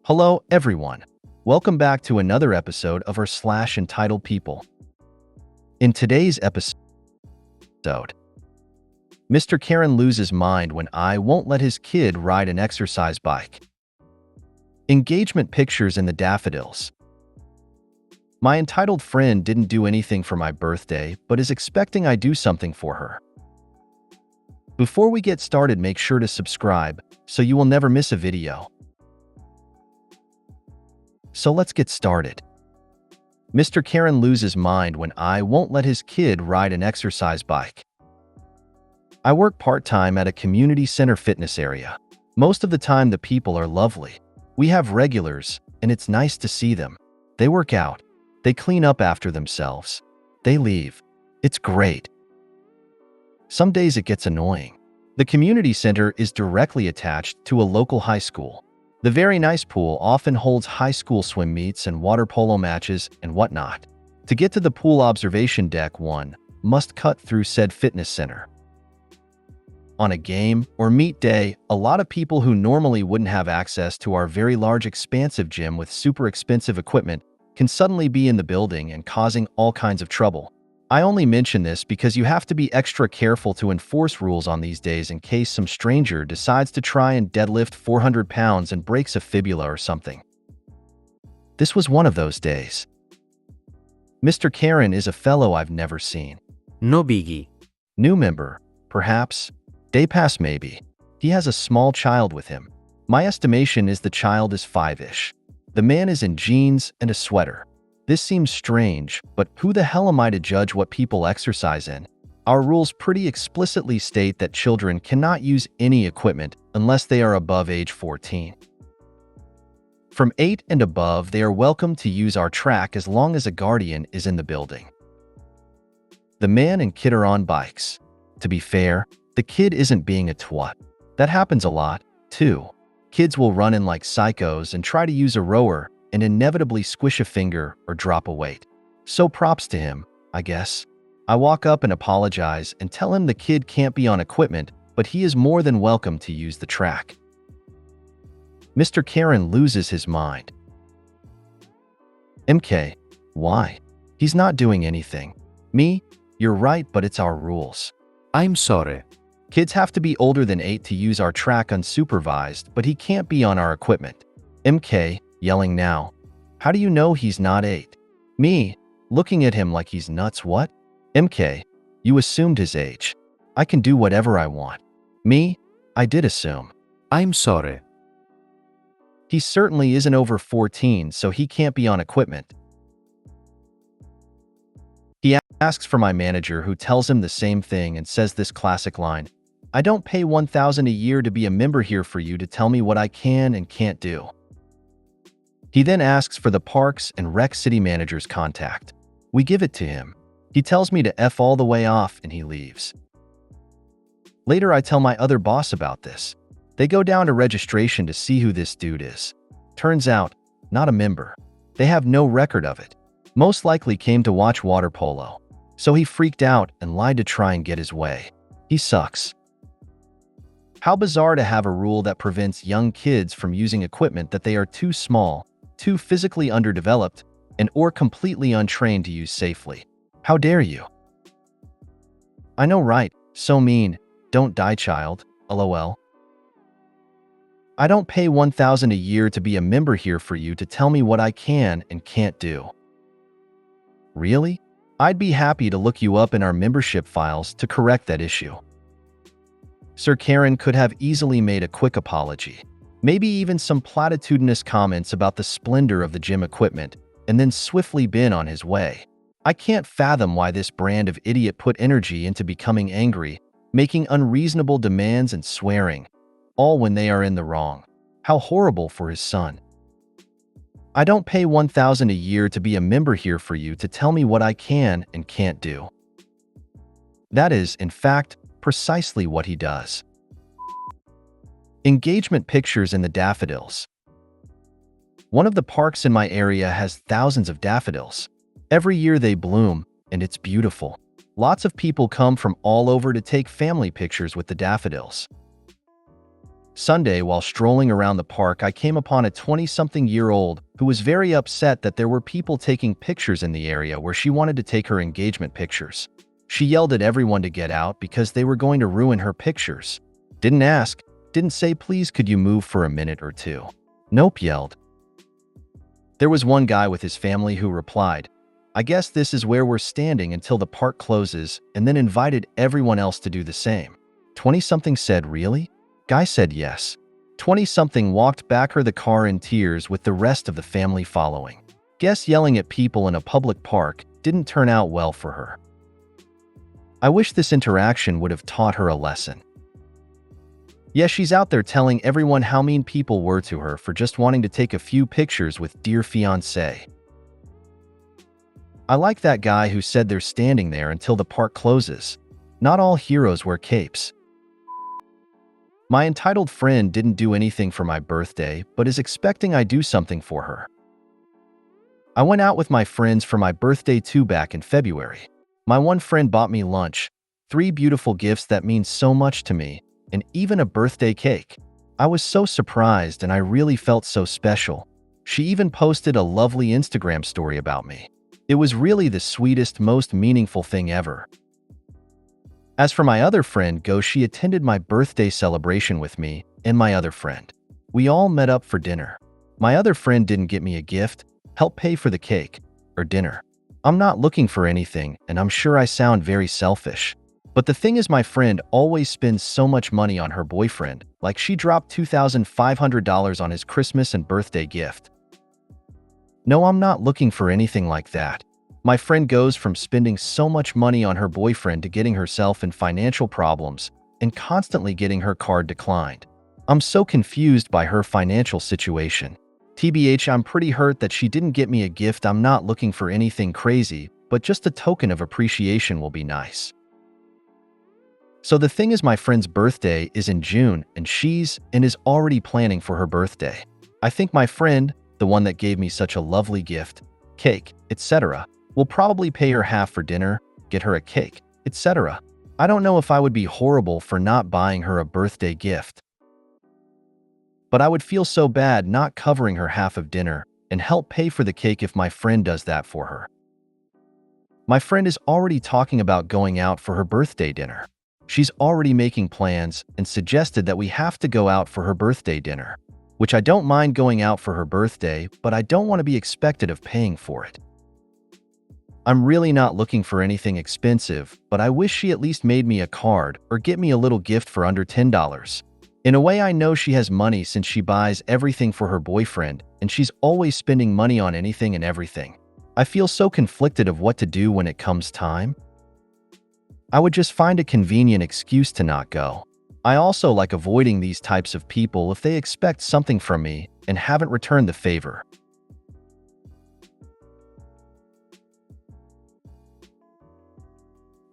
Hello, everyone. Welcome back to another episode of our slash entitled people. In today's episode, Mr. Karen loses mind when I won't let his kid ride an exercise bike. Engagement pictures in the daffodils. My entitled friend didn't do anything for my birthday, but is expecting I do something for her. Before we get started, make sure to subscribe so you will never miss a video. So let's get started. Mr. Karen loses mind when I won't let his kid ride an exercise bike. I work part-time at a community center fitness area. Most of the time the people are lovely. We have regulars, and it's nice to see them. They work out. They clean up after themselves. They leave. It's great. Some days it gets annoying. The community center is directly attached to a local high school. The very nice pool often holds high school swim meets and water polo matches and whatnot. To get to the pool observation deck, one must cut through said fitness center. On a game or meet day, a lot of people who normally wouldn't have access to our very large expansive gym with super expensive equipment can suddenly be in the building and causing all kinds of trouble. I only mention this because you have to be extra careful to enforce rules on these days in case some stranger decides to try and deadlift 400 pounds and breaks a fibula or something. This was one of those days. Mr. Karen is a fellow I've never seen. No biggie. New member, perhaps. Day pass maybe. He has a small child with him. My estimation is the child is 5-ish. The man is in jeans and a sweater. This seems strange, but who the hell am I to judge what people exercise in? Our rules pretty explicitly state that children cannot use any equipment unless they are above age 14. From 8 and above, they are welcome to use our track as long as a guardian is in the building. The man and kid are on bikes. To be fair, the kid isn't being a twat. That happens a lot, too. Kids will run in like psychos and try to use a rower and inevitably squish a finger or drop a weight. So props to him, I guess. I walk up and apologize and tell him the kid can't be on equipment, but he is more than welcome to use the track. Mr. Karen loses his mind. MK, why? He's not doing anything. Me, you're right, but it's our rules. I'm sorry. Kids have to be older than 8 to use our track unsupervised, but he can't be on our equipment. MK, yelling now. How do you know he's not 8? Me, looking at him like he's nuts. What? MK, you assumed his age. I can do whatever I want. Me, I did assume. I'm sorry. He certainly isn't over 14, so he can't be on equipment. He asks for my manager, who tells him the same thing and says this classic line, I don't pay $1,000 a year to be a member here for you to tell me what I can and can't do. He then asks for the Parks and Rec city manager's contact. We give it to him. He tells me to F all the way off and he leaves. Later I tell my other boss about this. They go down to registration to see who this dude is. Turns out, not a member. They have no record of it. Most likely came to watch water polo. So he freaked out and lied to try and get his way. He sucks. How bizarre to have a rule that prevents young kids from using equipment that they are too small, too physically underdeveloped, and or completely untrained to use safely. How dare you? I know, right? So mean. Don't die, child. LOL. I don't pay $1,000 a year to be a member here for you to tell me what I can and can't do. Really? I'd be happy to look you up in our membership files to correct that issue. Sir Karen could have easily made a quick apology. Maybe even some platitudinous comments about the splendor of the gym equipment, and then swiftly been on his way. I can't fathom why this brand of idiot put energy into becoming angry, making unreasonable demands and swearing, all when they are in the wrong. How horrible for his son. I don't pay $1,000 a year to be a member here for you to tell me what I can and can't do. That is, in fact, precisely what he does. Engagement pictures in the daffodils. One of the parks in my area has thousands of daffodils. Every year they bloom, and it's beautiful. Lots of people come from all over to take family pictures with the daffodils. Sunday, while strolling around the park, I came upon a 20-something-year-old who was very upset that there were people taking pictures in the area where she wanted to take her engagement pictures. She yelled at everyone to get out because they were going to ruin her pictures. Didn't ask, didn't say, please could you move for a minute or two. Nope, yelled. There was one guy with his family who replied, I guess this is where we're standing until the park closes, and then invited everyone else to do the same. 20-something said, really? Guy said yes. 20-something walked back her the car in tears with the rest of the family following. Guess yelling at people in a public park didn't turn out well for her. I wish this interaction would have taught her a lesson. Yes, she's out there telling everyone how mean people were to her for just wanting to take a few pictures with dear fiancé. I like that guy who said they're standing there until the park closes. Not all heroes wear capes. My entitled friend didn't do anything for my birthday, but is expecting I do something for her. I went out with my friends for my birthday too back in February. My one friend bought me lunch, 3 beautiful gifts that mean so much to me, and even a birthday cake. I was so surprised and I really felt so special. She even posted a lovely Instagram story about me. It was really the sweetest, most meaningful thing ever. As for my other friend Go, she attended my birthday celebration with me and my other friend. We all met up for dinner. My other friend didn't get me a gift, help pay for the cake, or dinner. I'm not looking for anything, and I'm sure I sound very selfish. But the thing is, my friend always spends so much money on her boyfriend, like she dropped $2,500 on his Christmas and birthday gift. No, I'm not looking for anything like that. My friend goes from spending so much money on her boyfriend to getting herself in financial problems and constantly getting her card declined. I'm so confused by her financial situation. TBH, I'm pretty hurt that she didn't get me a gift. I'm not looking for anything crazy, but just a token of appreciation will be nice. So the thing is, my friend's birthday is in June, and she's already planning for her birthday. I think my friend, the one that gave me such a lovely gift, cake, etc., will probably pay her half for dinner, get her a cake, etc. I don't know if I would be horrible for not buying her a birthday gift, but I would feel so bad not covering her half of dinner and help pay for the cake if my friend does that for her. My friend is already talking about going out for her birthday dinner. She's already making plans and suggested that we have to go out for her birthday dinner, which I don't mind going out for her birthday, but I don't want to be expected of paying for it. I'm really not looking for anything expensive, but I wish she at least made me a card or get me a little gift for under $10. In a way, I know she has money since she buys everything for her boyfriend, and she's always spending money on anything and everything. I feel so conflicted of what to do when it comes time. I would just find a convenient excuse to not go. I also like avoiding these types of people if they expect something from me and haven't returned the favor.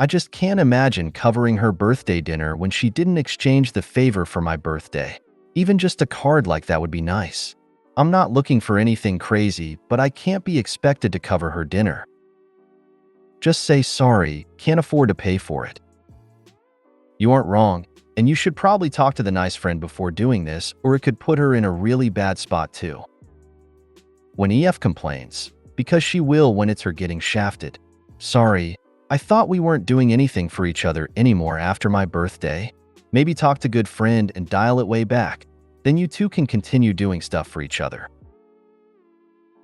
I just can't imagine covering her birthday dinner when she didn't exchange the favor for my birthday. Even just a card like that would be nice. I'm not looking for anything crazy, but I can't be expected to cover her dinner. Just say sorry, can't afford to pay for it. You aren't wrong, and you should probably talk to the nice friend before doing this, or it could put her in a really bad spot too. When EF complains, because she will when it's her getting shafted. Sorry, I thought we weren't doing anything for each other anymore after my birthday. Maybe talk to good friend and dial it way back. Then you two can continue doing stuff for each other.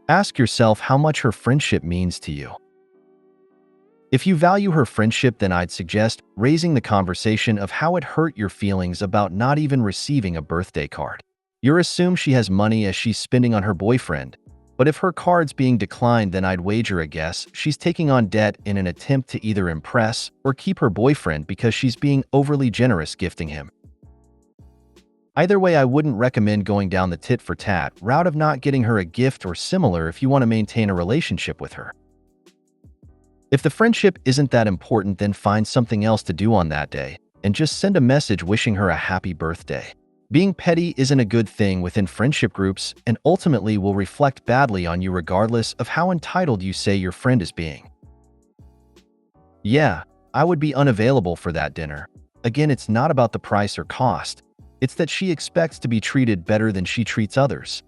Ask yourself how much her friendship means to you. If you value her friendship, then I'd suggest raising the conversation of how it hurt your feelings about not even receiving a birthday card. You're assume she has money as she's spending on her boyfriend, but if her card's being declined, then I'd wager a guess she's taking on debt in an attempt to either impress or keep her boyfriend because she's being overly generous gifting him. Either way, I wouldn't recommend going down the tit-for-tat route of not getting her a gift or similar if you want to maintain a relationship with her. If the friendship isn't that important, then find something else to do on that day and just send a message wishing her a happy birthday. Being petty isn't a good thing within friendship groups and ultimately will reflect badly on you regardless of how entitled you say your friend is being. Yeah, I would be unavailable for that dinner. Again, it's not about the price or cost. It's that she expects to be treated better than she treats others.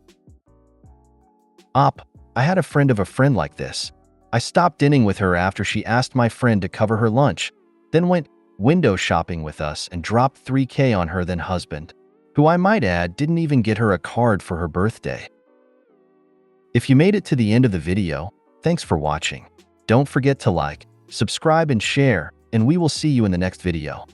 Op, I had a friend of a friend like this. I stopped dining with her after she asked my friend to cover her lunch, then went window shopping with us and dropped $3K on her then husband, who I might add didn't even get her a card for her birthday. If you made it to the end of the video, thanks for watching. Don't forget to like, subscribe and share, and we will see you in the next video.